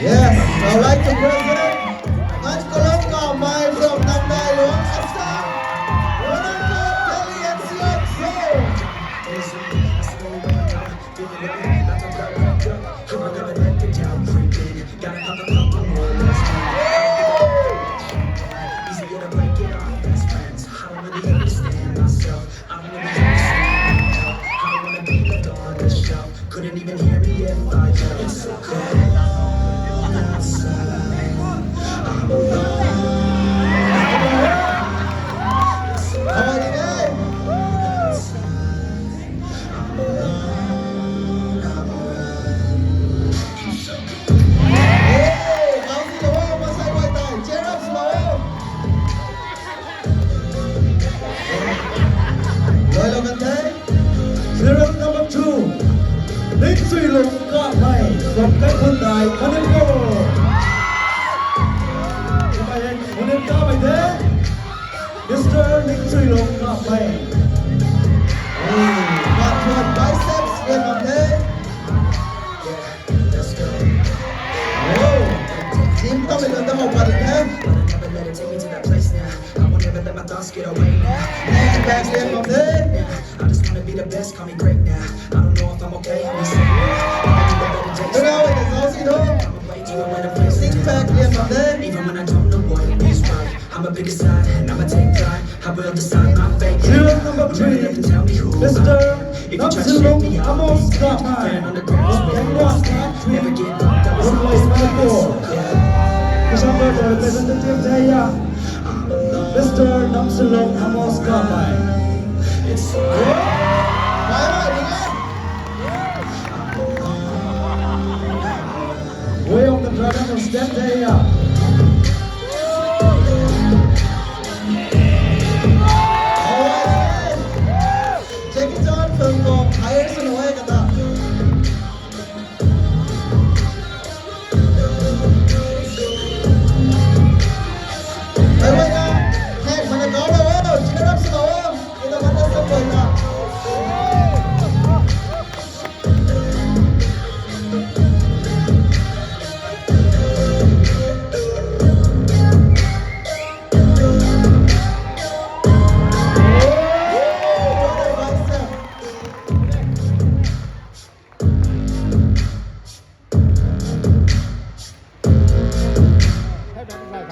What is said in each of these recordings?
Yes, I'd like to present Ngan Kolong Rongmei from Nandai Luang Assam. Ronaldo, Kelly and Sion. Couldn't even hear me if I yelled. It's so cold outside. I'm alone. It's so cold outside. I'm alone. I'm alone. Hey, Bouncy Low, Masai White Time. Cheer up slow. Loyal Kante. Serial number 2. Victory Rongmei from Contestant, Manipur. Mr. Victory Rongmei. Got biceps in Kante. Let's go. Oh, team coming on the whole body now. Never let it take me to that place now. I won't ever let my thoughts get away now. Next back in Kante. I just wanna be the best, call me great now. I don't know if I'm okay, we say Look out, it's Aussie though. Six pack in Kante. Even when I don't know what is right, I'ma pick a side and I'ma take pride. I will decide my fate. Serial number 3. Tell me who Mr. If you try to shake me, I'll be Rongmei. on the ground. Never get up, that was always Rongmei, my Manipur. Presented by Representative Jaya. Mr. Rongmei. It's so cold. Why not? Way of the Dragon of Step Jaya. Check it out from the highest and away kata. Hey, hey, mana kau dah? Cheer up slow. Kita mana sampai tak?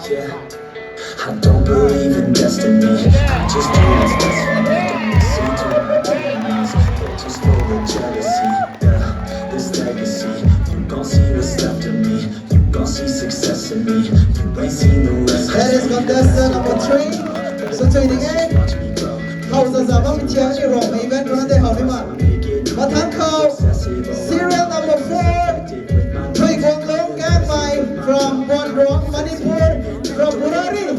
Yeah, I don't believe in destiny. I just do what's best for me. Don't listen to my enemies. They're just full of jealousy. Yeah, this legacy. You gon' see what's left of me. You gon' see success in me. You ain't seen the rest. That is contestant number 3. So tuning in. How does that make you feel? Rongmei event run the how many? But serial number 4. Three Guanglong Rongmei from Rongmei, Manipur, from Burari.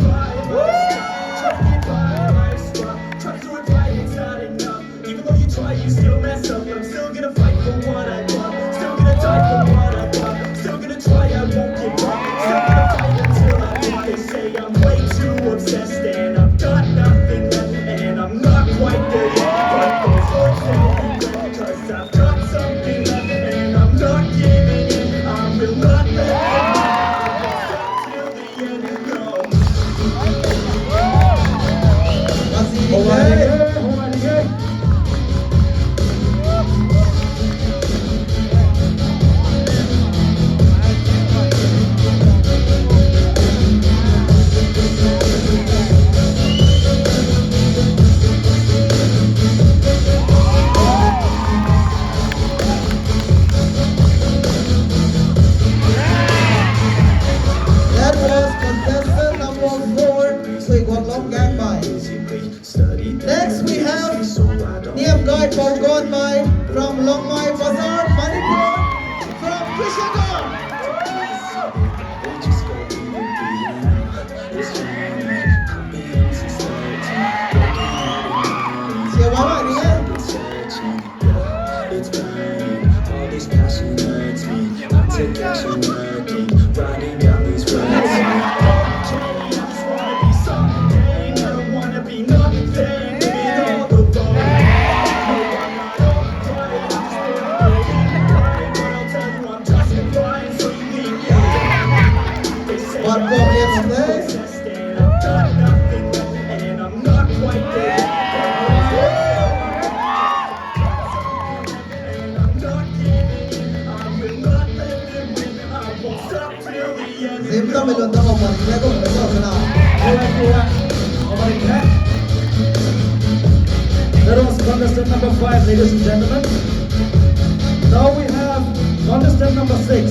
Even though you try, you still mess up. I'm still gonna fight for what I want. Still gonna die for what I want. Still gonna try, I won't give up. Still gonna fight until I win. They say I'm way too obsessed and I've got nothing left. And I'm not quite there yet. But there's always regret, 'cause I've got something left. And I'm not giving in. I will not let go. Till the end and go. That was contestant number 4, Three Guanglong Rongmei. Next we have Niam Guide from Rongmei from Rongmei Bazaar, Manipur, from Kishangarh. Siya mama ni ya. It's burning, all this passion hurts me. I take action working, riding down these roads. I just wanna be something, I don't wanna be nothing. Give it all the vote. No, I'm not okay. I'm still waiting, but I'll tell you I'm justifying, so you leave me alone. bạn của miền một đấy. And I've got nothing left, and I'm not quite there. And I'm not giving in. I will not let them win. I won't stop till the end. Dìm tâm mình luôn tâm một mình sẽ cùng với nhau thế nào. That was contestant number 5, ladies and gentlemen. Now we have contestant number 6,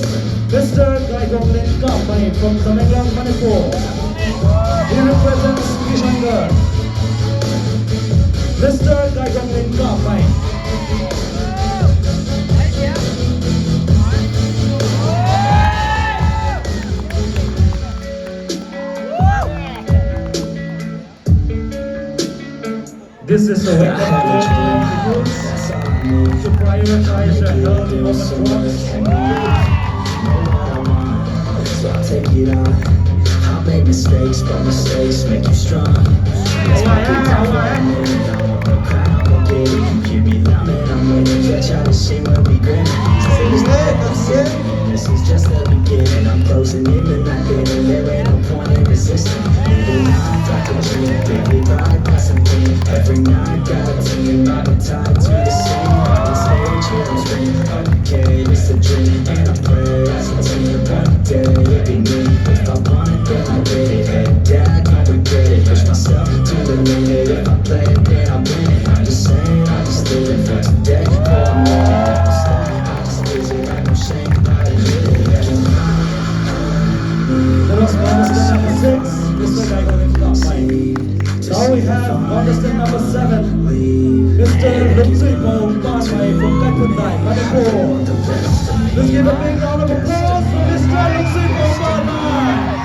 Mr. Gaigonglin Kampai from Tamengang, Manipur. He represents Kishangarh. Mr. Gaigonglin Kampai. This is a wake-up call to prioritize your health over drugs and So I'll take it on. I'll make mistakes, but mistakes make you strong. It's my big time for a minute. I won't go cry, I won't get it. You hear me loud, man, I'm winning. Catch out the shame when we grin. This is just the beginning. I'm closing in the night, baby. There ain't no point in resisting. Even if I can dream, baby, ride past and win. Every night, got a team, I've been tied to the scene. On stage, here I'm screaming. Okay, it's a dream, and I pray as a team. One day, it'll be me. If I want it, then I get it. Head down, can't regret it. Push myself to the limit. If I play it, then I win it. I'm just saying, I just live it for today. For a minute, I just lose it. Like no shame, I admit it. that was contestant number 6, Mr. Gaigonglin Kampai. Now we have contestant number 7, Mr. Rongmei from Kathmandu, Manipur. Let's give a big round of applause for Mr. Rongmei.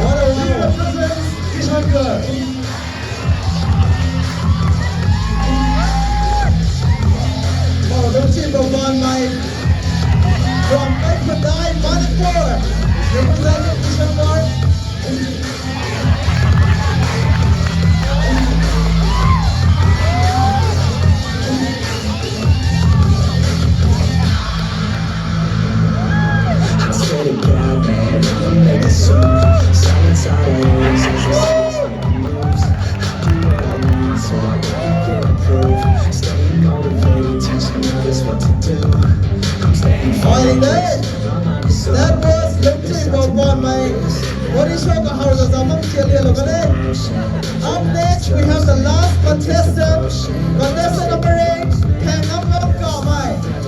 What a He winner. represents Kishangarh. Oh, don't you go on my from Contestant Manipur. Representing Kishangarh. I swear to God, man, I'ma make it soon. Silence always as the seas make moves. I do what I want, so I can't get approved. Staying motivated, teaching others what to do. I'm staying Fighting focused. that. My mind is so That was Lipton Bobon, my. What is your house? Up next, we have the last contestant. Contestant number 8. Hang up on Kampai.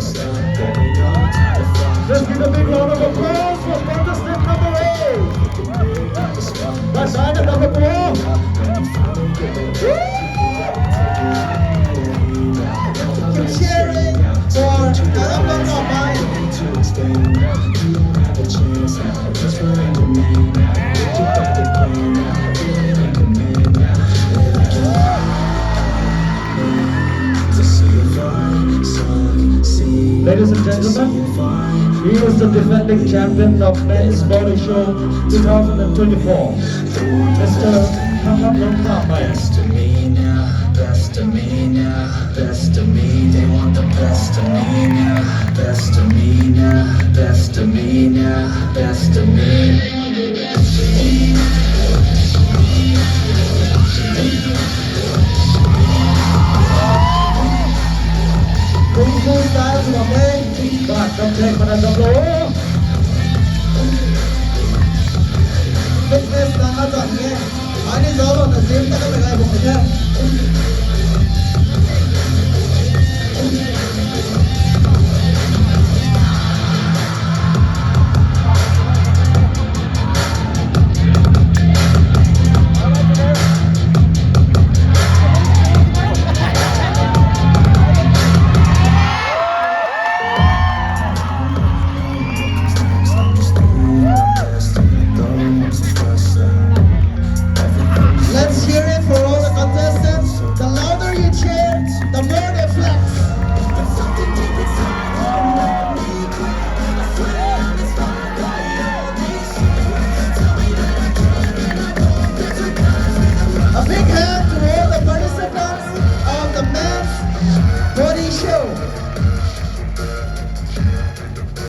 Let's give a big round of applause for contestant number 8. That's item number 4. Keep cheering for Hang up on Kampai. Ladies and gentlemen, he was the defending champion of Men's Body Show 2024, Mr. Kampai. Best of me now, best of me now, best of me. They want the best of me now, best of me now, best of me now, best of me. Kung Fu style của mình. Bạn trong tranh và trong lỗ. Fitness đang hát chọn nghe. Anh đi gió vào tận diêm các bạn lại cùng với nhau. Let's hear it for all the contestants. The Michelle.